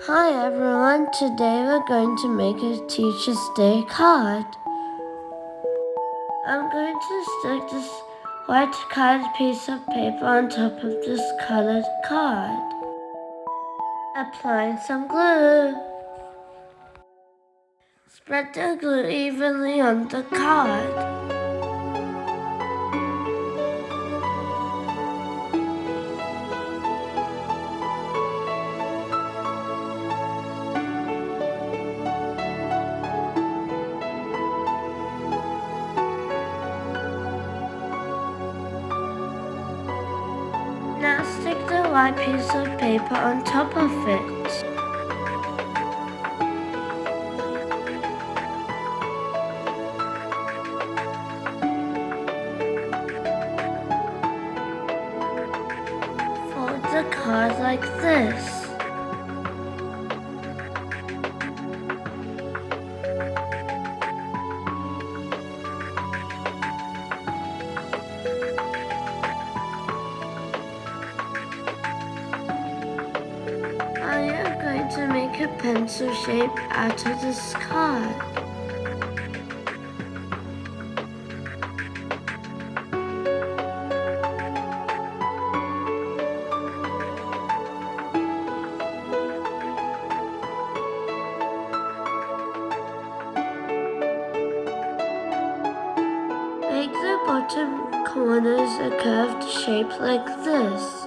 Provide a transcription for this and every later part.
Hi everyone, today we're going to make a Teacher's Day card. I'm going to stick this white colored piece of paper on top of this colored card. Applying some glue. Spread the glue evenly on the card. Now stick the white piece of paper on top of it. Fold the card like this. I am going to make a pencil shape out of this card. Make the bottom corners a curved shape like this.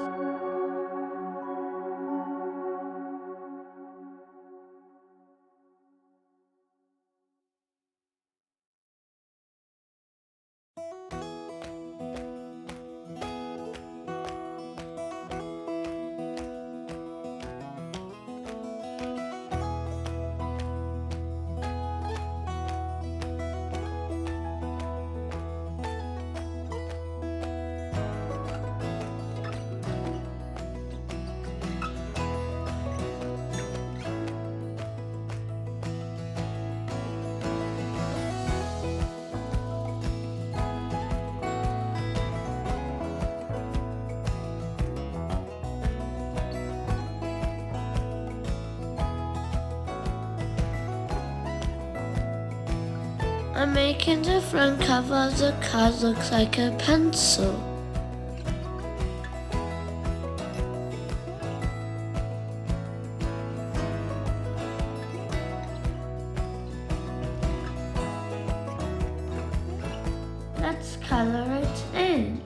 I'm making the front cover of the card look like a pencil. Let's color it in.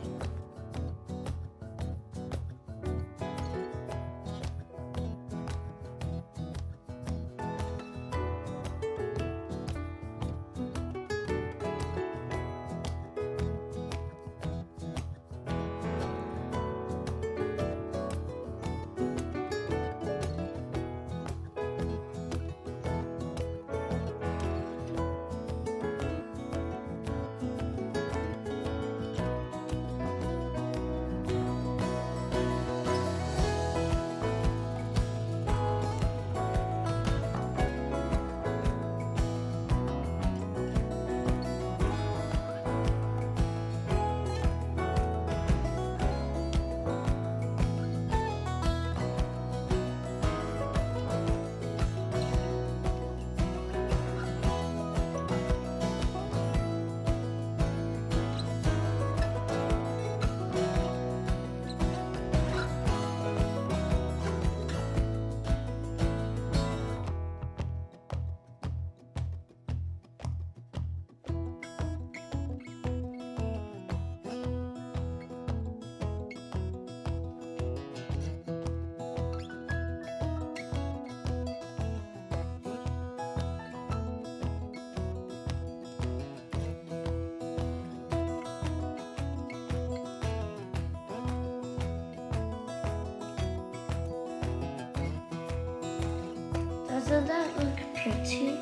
Doesn't that look pretty?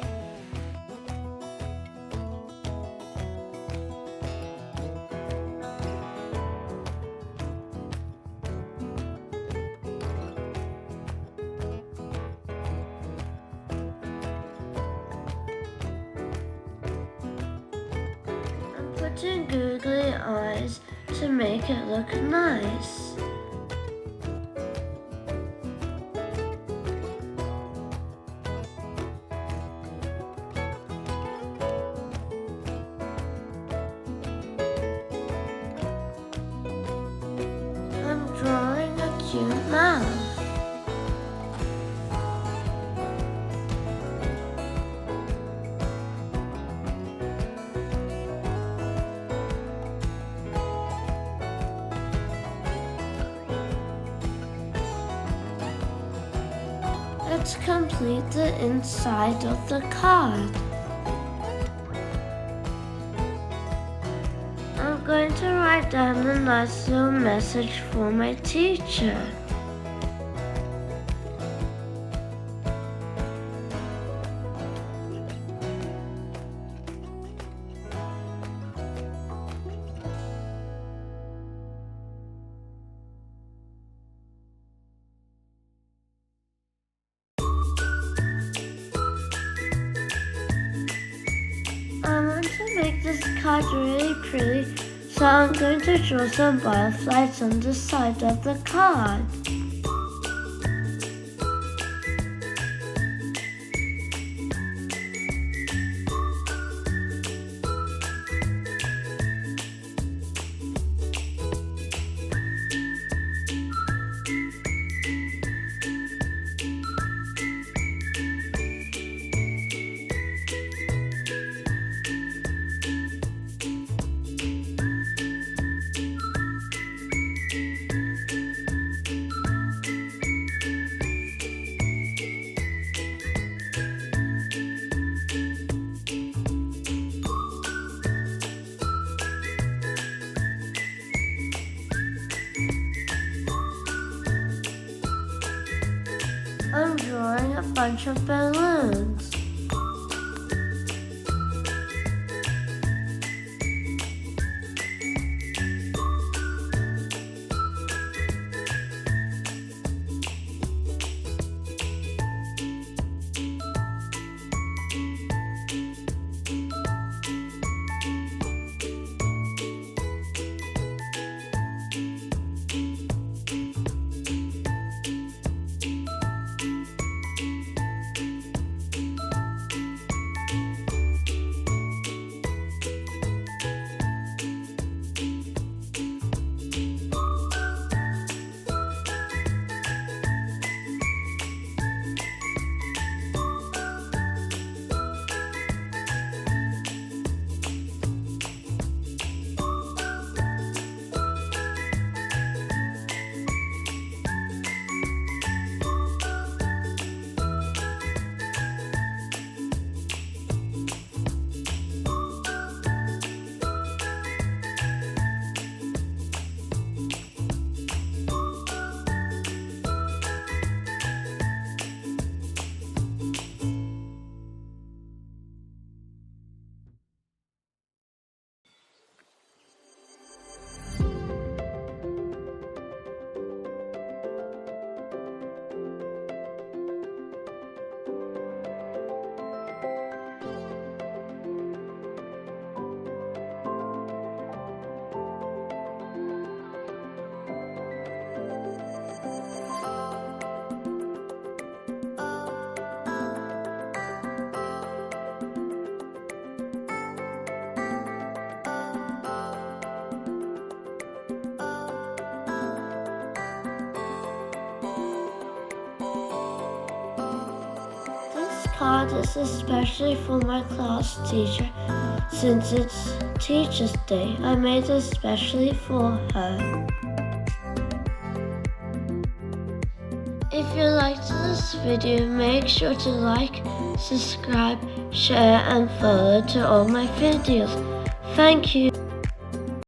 I'm putting googly eyes to make it look nice. cute mouth. Let's complete the inside of the card. I'm going to write down a nice little message for my teacher. I want to make this card really pretty, so I'm going to draw some butterflies on the side of the card. I'm drawing a bunch of balloons. Card is especially for my class teacher since it's Teacher's Day. I made it especially for her. If you liked this video, make sure to like, subscribe, share and follow to all my videos. Thank you.